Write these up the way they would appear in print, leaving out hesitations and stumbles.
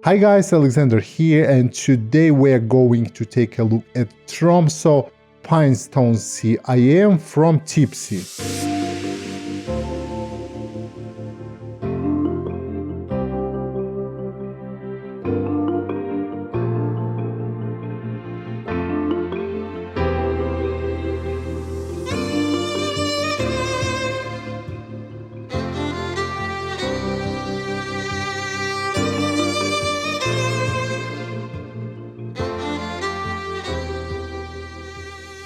Hi guys, Alexander here, and today we are going to take a look at Tromso Pinestone Sea IEM from TIPSY.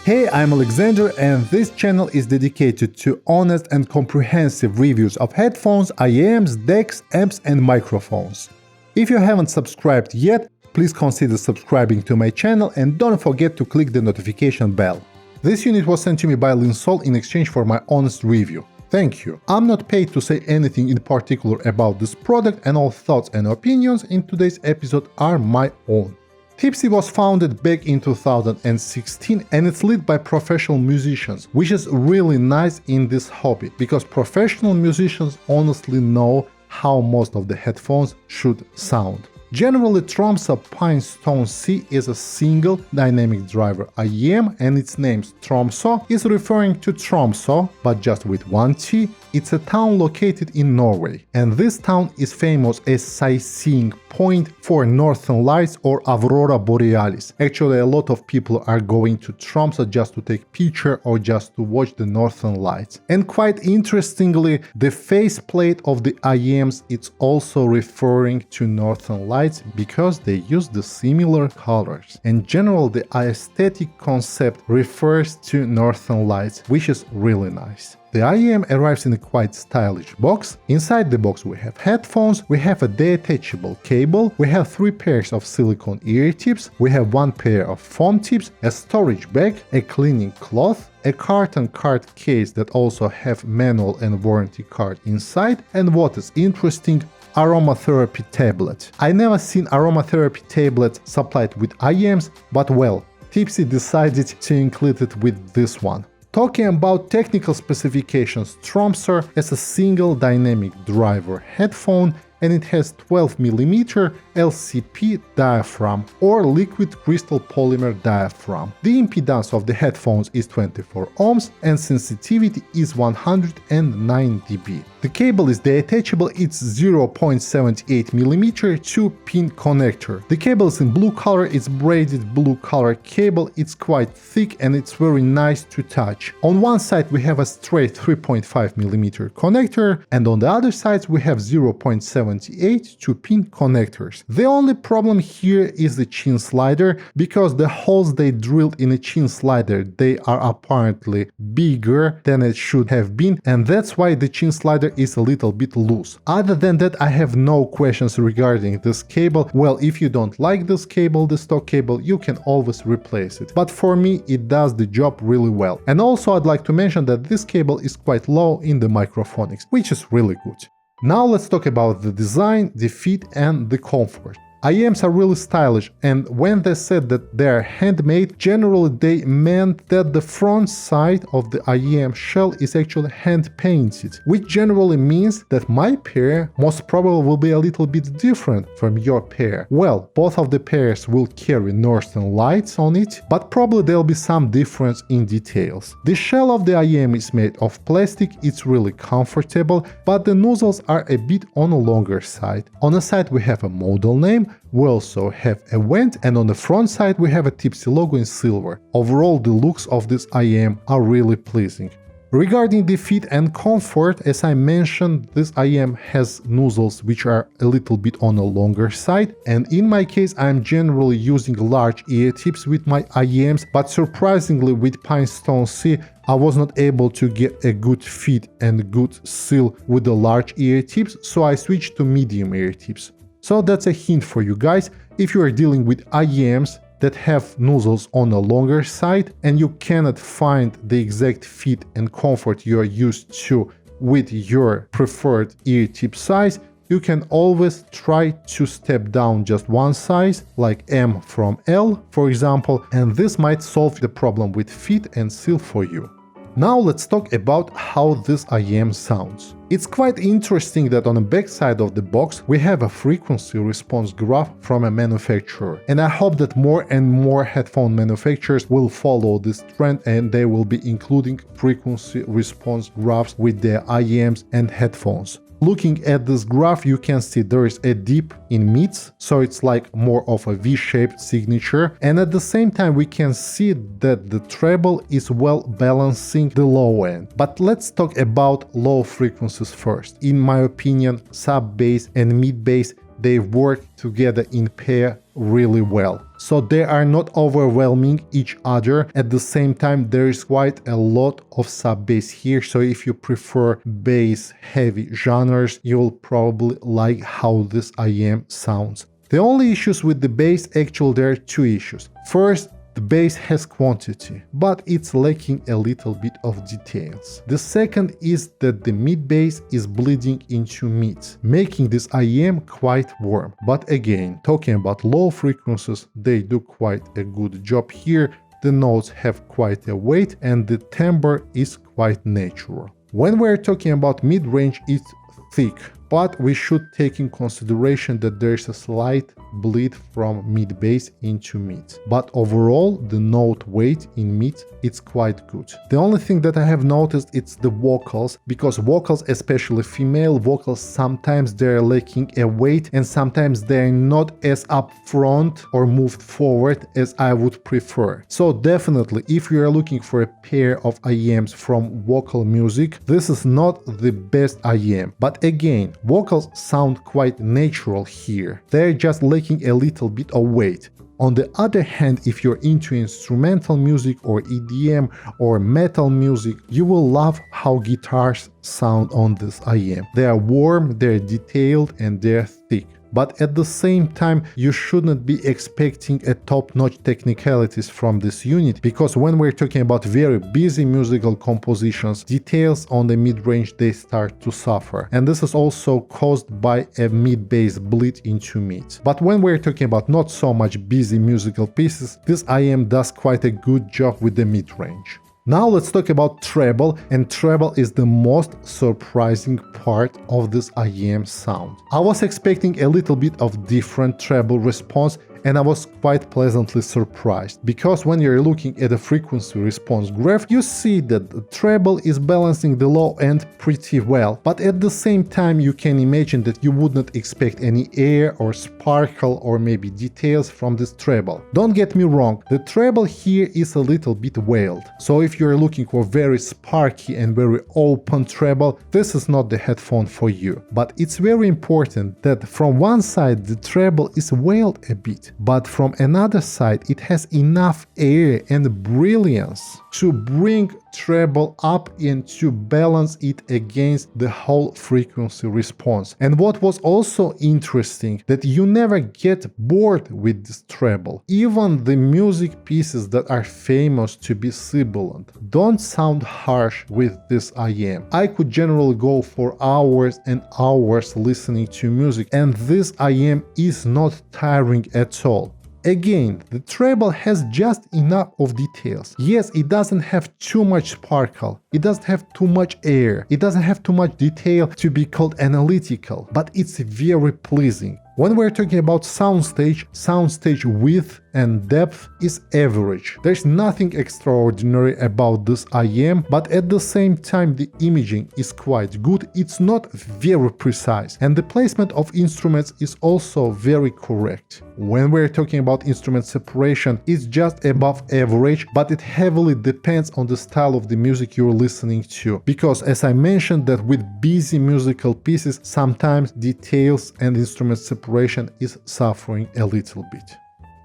Hey, I'm Alexander, and this channel is dedicated to honest and comprehensive reviews of headphones, IEMs, decks, amps and microphones. If you haven't subscribed yet, please consider subscribing to my channel and don't forget to click the notification bell. This unit was sent to me by Linsol in exchange for my honest review. Thank you. I'm not paid to say anything in particular about this product, and all thoughts and opinions in today's episode are my own. TIPSY was founded back in 2016 and it's led by professional musicians, which is really nice in this hobby, because professional musicians honestly know how most of the headphones should sound. Generally, Tromso Pinestone Sea is a single dynamic driver IEM, and its name Tromso is referring to Tromso, but just with one T. It's a town located in Norway, and this town is famous as sightseeing point for Northern Lights or Aurora Borealis. Actually, a lot of people are going to Tromso just to take picture or just to watch the Northern Lights. And quite interestingly, the faceplate of the IEMs is also referring to Northern Lights because they use the similar colors. In general, the aesthetic concept refers to Northern Lights, which is really nice. The IEM arrives in a quite stylish box. Inside the box we have headphones, we have a detachable cable, we have 3 pairs of silicone ear tips, we have 1 pair of foam tips, a storage bag, a cleaning cloth, a carton card case that also have manual and warranty card inside, and what is interesting, aromatherapy tablet. I never seen aromatherapy tablets supplied with IEMs, but well, TIPSY decided to include it with this one. Talking about technical specifications, Tromso is a single dynamic driver headphone, and it has 12mm LCP diaphragm or liquid crystal polymer diaphragm. The impedance of the headphones is 24 ohms and sensitivity is 109 dB. The cable is detachable, it's 0.78mm 2-pin connector. The cable is in blue color, it's braided blue color cable, it's quite thick and it's very nice to touch. On one side we have a straight 3.5mm connector, and on the other side we have 0.78 2-pin connectors. The only problem here is the chin slider, because the holes they drilled in a chin slider, they are apparently bigger than it should have been, and that's why the chin slider is a little bit loose. Other than that, I have no questions regarding this cable. Well, if you don't like this cable, the stock cable, you can always replace it. But for me, it does the job really well. And also I'd like to mention that this cable is quite low in the microphonics, which is really good. Now let's talk about the design, the fit and the comfort. IEMs are really stylish, and when they said that they are handmade, generally they meant that the front side of the IEM shell is actually hand painted, which generally means that my pair most probably will be a little bit different from your pair. Well, both of the pairs will carry Northern Lights on it, but probably there'll be some difference in details. The shell of the IEM is made of plastic, it's really comfortable, but the nozzles are a bit on the longer side. On the side we have a model name, we also have a vent, and on the front side we have a TIPSY logo in silver. Overall, the looks of this IEM are really pleasing. Regarding the fit and comfort, as I mentioned, this IEM has nozzles which are a little bit on the longer side, and in my case I'm generally using large ear tips with my IEMs, but surprisingly with Pinestone Sea I was not able to get a good fit and good seal with the large ear tips, so I switched to medium ear tips. So that's a hint for you guys. If you are dealing with IEMs that have nozzles on the longer side and you cannot find the exact fit and comfort you are used to with your preferred ear tip size, you can always try to step down just one size, like M from L, for example, and this might solve the problem with fit and seal for you. Now let's talk about how this IEM sounds. It's quite interesting that on the back side of the box we have a frequency response graph from a manufacturer, and I hope that more and more headphone manufacturers will follow this trend and they will be including frequency response graphs with their IEMs and headphones. Looking at this graph, you can see there is a dip in mids, so it's like more of a V-shaped signature, and at the same time we can see that the treble is well balancing the low end. But let's talk about low frequencies first. In my opinion, sub bass and mid bass, they work together in pair really well. So they are not overwhelming each other. At the same time, there is quite a lot of sub bass here. So if you prefer bass heavy genres, you'll probably like how this IEM sounds. The only issues with the bass, actually there are two issues. First, the bass has quantity, but it's lacking a little bit of details. The second is that the mid bass is bleeding into mids, making this IEM quite warm. But again, talking about low frequencies, they do quite a good job here. The notes have quite a weight and the timbre is quite natural. When we're talking about mid-range, it's thick, but we should take in consideration that there's a slight bleed from mid bass into mid. But overall, the note weight in mid, it's quite good. The only thing that I have noticed, it's the vocals, because vocals, especially female vocals, sometimes they're lacking a weight and sometimes they're not as upfront or moved forward as I would prefer. So definitely, if you are looking for a pair of IEMs from vocal music, this is not the best IEM. But again, vocals sound quite natural here. They're just lacking a little bit of weight. On the other hand, if you're into instrumental music or EDM or metal music, you will love how guitars sound on this IEM. They are warm, they're detailed, and they're thick. But at the same time, you shouldn't be expecting a top-notch technicalities from this unit, because when we're talking about very busy musical compositions, details on the mid-range, they start to suffer. And this is also caused by a mid-bass bleed into mid. But when we're talking about not so much busy musical pieces, this IEM does quite a good job with the mid-range. Now let's talk about treble, and treble is the most surprising part of this IEM sound. I was expecting a little bit of different treble response, and I was quite pleasantly surprised, because when you're looking at the frequency response graph, you see that the treble is balancing the low end pretty well, but at the same time you can imagine that you would not expect any air or sparkle or maybe details from this treble. Don't get me wrong, the treble here is a little bit wailed, so if you're looking for very sparky and very open treble, this is not the headphone for you. But it's very important that from one side the treble is wailed a bit, but from another side it has enough air and brilliance to bring treble up and to balance it against the whole frequency response. And what was also interesting, that you never get bored with this treble. Even the music pieces that are famous to be sibilant don't sound harsh with this IEM. I could generally go for hours and hours listening to music, and this IEM is not tiring at all. Again, the treble has just enough of details. Yes, it doesn't have too much sparkle, it doesn't have too much air, it doesn't have too much detail to be called analytical, but it's very pleasing. When we're talking about soundstage width and depth is average. There's nothing extraordinary about this IEM, but at the same time the imaging is quite good. It's not very precise, and the placement of instruments is also very correct. When we're talking about instrument separation, it's just above average, but it heavily depends on the style of the music you're listening to, because as I mentioned that with busy musical pieces, sometimes details and instrument separation is suffering a little bit.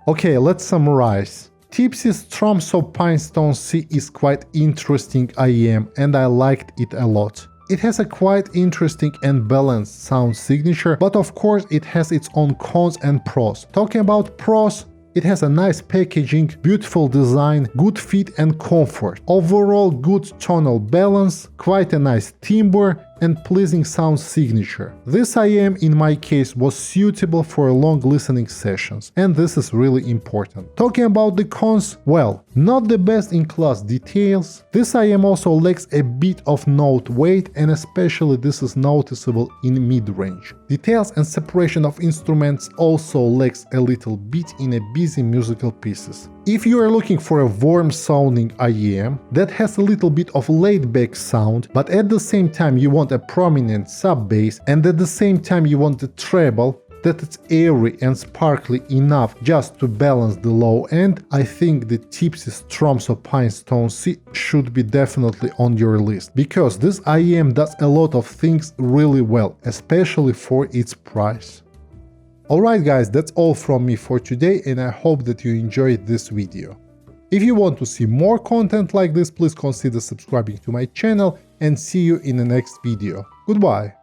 Okay, let's summarize. TIPSY's Tromso Pinestone Sea is quite interesting IEM, and I liked it a lot. It has a quite interesting and balanced sound signature, but of course it has its own cons and pros. Talking about pros, it has a nice packaging, beautiful design, good fit and comfort. Overall good tonal balance, quite a nice timbre, and pleasing sound signature. This IEM in my case was suitable for long listening sessions, and this is really important. Talking about the cons, well, not the best in class details. This IEM also lacks a bit of note weight, and especially this is noticeable in mid-range. Details and separation of instruments also lacks a little bit in a busy musical pieces. If you are looking for a warm sounding IEM that has a little bit of laid back sound, but at the same time you want a prominent sub bass, and at the same time you want the treble that it's airy and sparkly enough just to balance the low end, I think the TIPSY TTROMSO PINESTONE SEA should be definitely on your list, because this IEM does a lot of things really well, especially for its price. Alright guys, that's all from me for today, and I hope that you enjoyed this video. If you want to see more content like this, please consider subscribing to my channel, and see you in the next video. Goodbye!